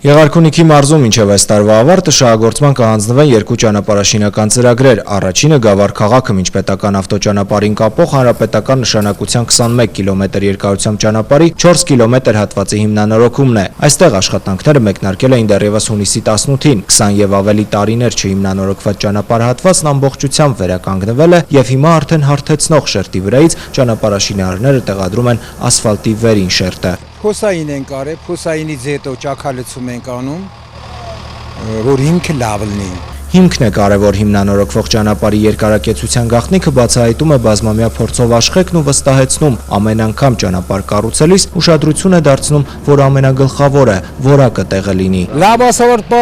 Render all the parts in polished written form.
Եղարքունիքի մարզում մինչև այս տարվա ավարտը շահագործման կհանձնվեն երկու ճանապարհաշինական ծրագրեր։ Առաջինը Գավառ քաղաքը միջպետական ավտոճանապարհին կապող հանրապետական նշանակության 21 կիլոմետր երկարությամբ ճանապարհի 4 կիլոմետր հատվածի հիմնանորոգումն է։ Այստեղ աշխատանքները մեկնարկել էին դեռևս հունիսի 18-ին։ 20 եւ ավելի տարիներ չհիմնանորոգված ճանապարհահատվածն ամբողջությամբ վերականգնվել է եւ հիմա արդեն հարթեցնող շերտի վրայից ճանապարհաշինարարները տեղադրում են ասֆալտի վերին շերտը։ Փոսային ենք արել, փոսայինից հետո ճաքալեցում ենք անում, որ հիմքը լավ լինի։ Հիմքն է կարևոր հիմնանորոգվող ճանապարհի երկարակեցության գաղտնիքը բացահայտում է բազմամյա փորձով աշխեկն ու վստահեցնում ամեն անգամ ճանապարհ կառուցելիս ուշադրություն է դարձնում, որ ամենագլխավորը որակը տեղը լինի։ Լավ ասավարտ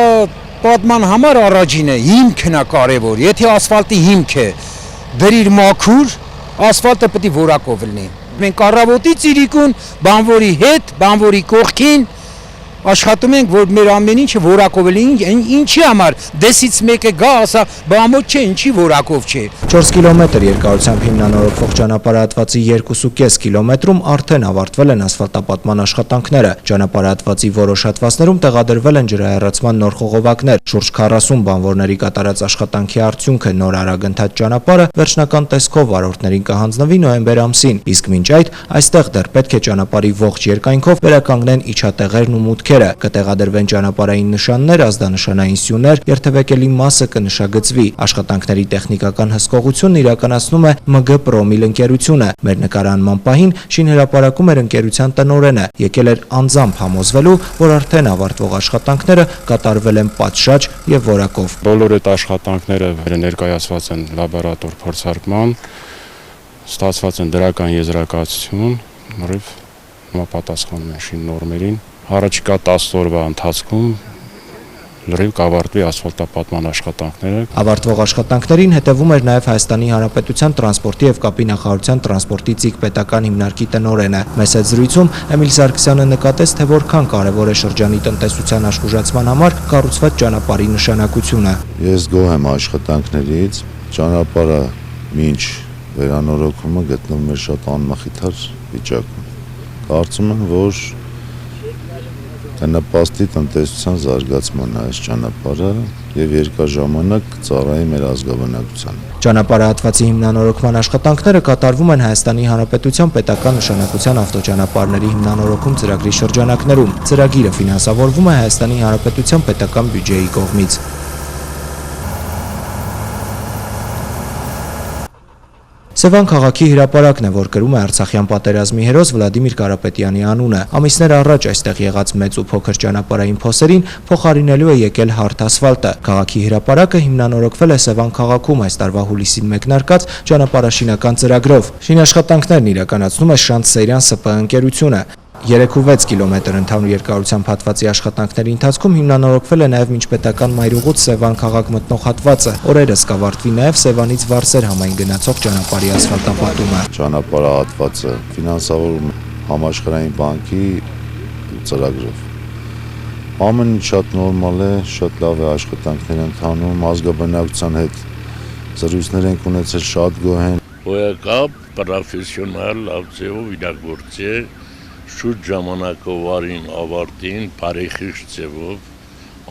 պատման համար առաջին է, հիմքն է կարևոր, եթե ասֆալտի հիմք է, դրիր մաքուր, ասֆալտը պետք է որակով լինի։ Մենք առավոտի ծիրիկուն, բանվորի հետ, բանվորի կողքին աշխատում ենք, որ մեր ամեն ինչը որակով լինի, ինչի համար դեսից մեկը գա, ասա, բամոտ չէ, ինչի որակով չէ։ 4 կիլոմետր երկարությամբ հիմնանորոգվող ճանապարհահատվածի 2.5 կիլոմետրում արդեն ավարտվել են ասֆալտապատման աշխատանքները։ Ճանապարհահատվածի որոշ հատվածներում տեղադրվել են ջրահեռացման նոր խողովակներ։ Շուրջ 40 բանվորների կատարած աշխատանքի արդյունքը նոր արագընթաց ճանապարհը վերջնական տեսքով վարորդներին կհանձնվի նոյեմբեր ամսին, իսկ մինչ այդ այստեղ դեռ պետք է ճանապարհի ողջ երկայնքով վերականգնեն իջատեղերն ու մուտքերը, կտեղադրվեն ճանապարհային նշաններ, ազդանշանային սյուներ, երթևեկելի մասը կնշագծվի։ Աշխատանքների տեխնիկական հսկողությունն իրականացնում է ՄԳ Պրոմիլ ընկերությունը։ Մեր նկարանման պահին շինհրապարակում էր ընկերության տնօրենը, եկել էր անձամբ համոզվելու, որ արդեն ավարտվող աշխատանքները կատարվել են պատշաճ եւ որակով։ Բոլոր այդ աշխատանքները ներկայացված են լաբորատոր փորձարկման, ստացված են դրական եզրակացություն, որով համապատասխանում են շին նորմերին։ Առաջիկա 10 օրվա ընթացքում լրիվ կավարտվի ասֆալտապատման աշխատանքները։ Ավարտվող աշխատանքներին հետևում էր նաև Հայաստանի Հանրապետության տրանսպորտի եւ կապի նախարարության տրանսպորտի ծիկ պետական հիմնարկի տնօրենը։ Մեծ այդ զրույցում Էմիլ Սարգսյանը նկատեց, թե որքան կարևոր է շրջանի տնտեսության աշխուժացման համար կառուցված ճանապարհի նշանակությունը։ Ես գոհ եմ աշխատանքներից, ճանապարհը մինչ վերանորոգումը գտնվում է շատ անմխիթար վիճակում։ Կարծում եմ, որ նպաստի տնտեսության զարգացման այս ճանապարհը եւ երկար ժամանակ ծառայի մեր ազգաբնակությանը։ Ճանապարհահատվածի հիմնանորոգման աշխատանքները կատարվում են Հայաստանի Հանրապետության պետական նշանակության ավտոճանապարհների հիմնանորոգում ծրագրի շրջանակներում։ Ծրագիրը ֆինանսավորվում է Հայաստանի Հանրապետության պետական բյուջեի կողմից։ Սևան քաղաքի հրապարակն է, որ կրում է Արցախյան պատերազմի հերոս Վլադիմիր Կարապետյանի անունը։ Ամիսներ առաջ այստեղ եղած մեծ ու փոքր ճանապարհային փոսերին փոխարինելու է եկել հարթ ասֆալտը։ Քաղաքի հրապարակը հիմնանորոգվել է Սևան քաղաքում այս տարվա հուլիսին մեկնարկած ճանապարհաշինական ծրագրով։ Շինաշխատանքներն իրականացնում է Շանթ Սեյրան ՍՊԸ ընկերությունը։ 3.6 կիլոմետր ընդհանուր երկարությամբ հատվածի աշխատանքների ընթացքում հիմնանորոգվել է նաև միջպետական մայրուղուց Սևան քաղաք մտնող հատվածը։ Օրերս կավարտվի նաև Սևանից Վարսեր համայն գնացող ճանապարհի ասֆալտապատումը։ Ճանապարհահատվածը ֆինանսավորվում է Համաշխարհային բանկի ծրագրով։ Ամեն ինչ շատ նորմալ է, շատ լավ է աշխատանքներ ընթանում, ազգաբնակության հետ զրույցներ ենք ունեցել, շատ գոհ են։ Ոյակապ պրոֆեսիոնալ լավ ձևով իրագործի է շուտ ժամանակով արին ավարտին, բարեխիղճ ձևով,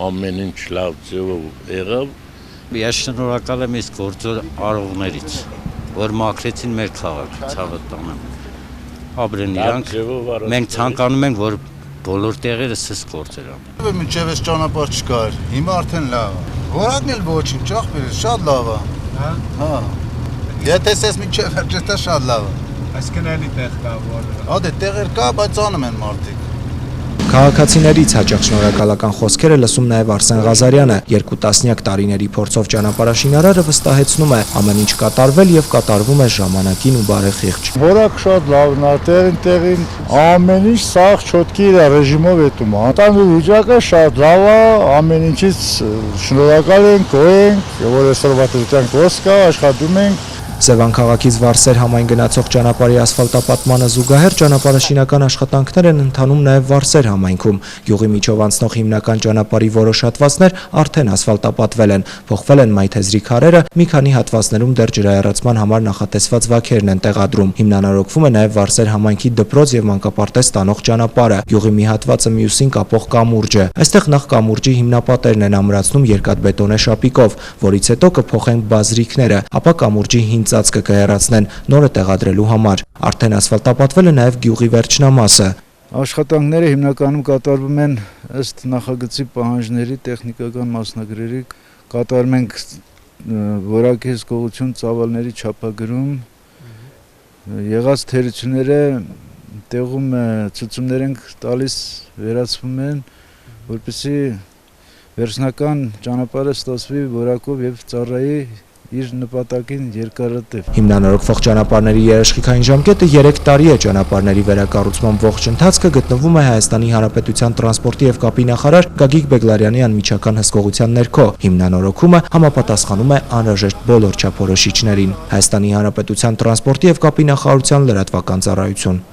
ամեն ինչ լավ ձևով եղավ։ Ես շնորհակալ եմ իսկ գործ արողներից, որ մաքրեցին մեր քաղաքը, ցավը տանեմ։ Ապրեն իրանք, մենք ցանկանում ենք, որ բոլոր տեղերը սս գործեր անեն։ Մինչև այս ճանապարհ չկար, հիմա արդեն լավ է։ Որակն էլ ոչինչ, ախպերս, շատ լավ է։ Հա։ Եթե ես մինչև վերջը շատ լավ է։ Այսինքն էլի տեղ կա, որ Ադե տեղեր կա, բայց անում են մարդիկ։ Քաղաքացիներից հաճախ շնորհակալական խոսքեր է լսում նաև Արսեն Ղազարյանը։ 2 տասնյակ տարիների փորձով ճանապարհաշինարարը վստահեցնում է, ամեն ինչ կատարվել եւ կատարվում է ժամանակին ու բարեխիղճ։ որակ շատ լավն է, տեղին ամեն ինչ սաղ չոտքի իր ռեժիմով էտում։ Անտանու վիճակը շատ լավ է, ամեն ինչից շնորհակալ ենք, գոհ ենք, որ այսօրվա դրության կոս կա, աշխատում ենք։ Սևան քաղաքից Վարսեր համայն գնացող ճանապարհի ասֆալտապատմանը զուգահեռ ճանապարհաշինական աշխատանքներ են ընթանում նաև Վարսեր համայնքում։ Գյուղի միջով անցնող հիմնական ճանապարհի որոշ հատվածներ արդեն ասֆալտապատվել են, փոխվել են մայթեզրի քարերը, մի քանի հատվածներում դեռ ջրահեռացման համար նախատեսված վաքերն են տեղադրում։ Հիմնանորոգվում է նաև Վարսեր համայնքի դպրոց եւ մանկապարտեզ ստանող ճանապարհը։ Գյուղի մի հատվածը մյուսին կապող կամուրջը։ Այստեղ նախ կամուրջի հիմնապատերն են ամրացնում երկաթբետոնե շապիկով, որից հետո կփոխեն բազրիկները, ապա կամուրջի հին ծածկը կհեռացնեն նորը տեղադրելու համար։ Արդեն ասֆալտապատվել է նաև գյուղի վերջնամասը։ Աշխատանքները հիմնականում կատարվում են ըստ նախագծի պահանջների, տեխնիկական մասնագրերի, կատարում ենք որակի հսկողություն ծավալների չափագրում, եղած թերությունները տեղում ցուցումներ ենք տալիս, վերացվում են, որպեսզի վերջնական ճանապարհը ստացվի որակով եւ ծառայի իր նպատակին երկարատև։ Հիմնանորոգվող ճանապարհների երաշխիքային ժամկետը 3 տարի է։ Ճանապարհների վերակառուցման ողջ ընթացքը գտնվում է Հայաստանի Հանրապետության տրանսպորտի եւ կապի նախարար Գագիկ Բեգլարյանի անմիջական հսկողության ներքո։ Հիմնանորոգումը համապատասխանում է անհրաժեշտ բոլոր չափորոշիչներին։ Հայաստանի Հանրապետության տրանսպորտի եւ կապի նախարարության լրատվական ծառայություն։